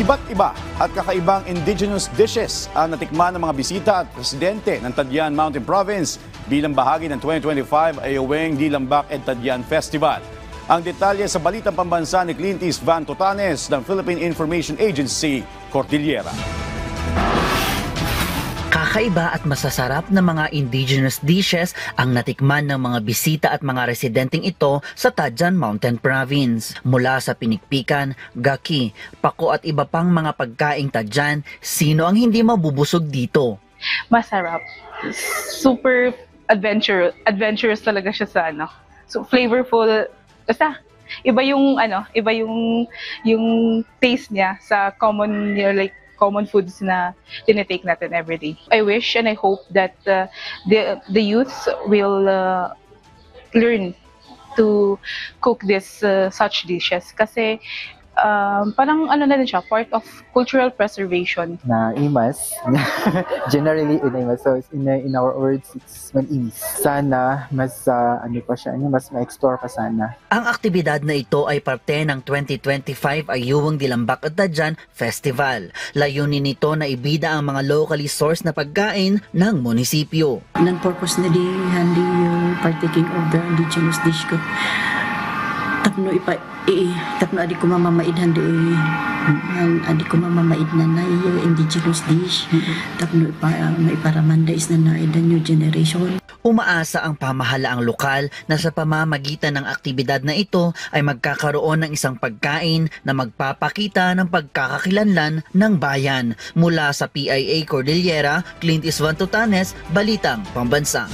Iba't iba at kakaibang indigenous dishes ang natikman ng mga bisita at presidente ng Tadyan Mountain Province bilang bahagi ng 2025 Ayoweng Dilambak and Tadyan Festival. Ang detalye sa balitang pambansa ni Clintis Van Totanes ng Philippine Information Agency, Cordillera. Kakaiba at masasarap na mga indigenous dishes ang natikman ng mga bisita at mga residenteng ito sa Tadyan Mountain Province. Mula sa pinikpikan, gaki, pako at iba pang mga pagkaing Tadyan, sino ang hindi mabubusog dito? Masarap. Super adventurous talaga siya sa ano. So flavorful. Basta iba yung yung taste niya sa common foods na tinitake natin every day. I wish and I hope that the youths will learn to cook this such dishes kasi parang ano na din siya, part of cultural preservation. Na imas, generally in imas, so in our words, it's man-inis. Sana mas mas ma-explore pa sana. Ang aktibidad na ito ay parte ng 2025 Ayoweng Dilambak at Tadyan Festival. Layunin nito na ibida ang mga locally sourced na pagkain ng munisipyo. Non-purpose na di handi yung partaking of the indigenous dish ko. Tapno adi ko mamamaid handi adi ko mamamaid na na yung indigenous dish. Tapno maiparamanda is na the new generation. Umaasa ang pamahalaang lokal na sa pamamagitan ng aktibidad na ito ay magkakaroon ng isang pagkain na magpapakita ng pagkakakilanlan ng bayan. Mula sa PIA Cordillera, Clintis Van Totanes, Balitang Pambansa.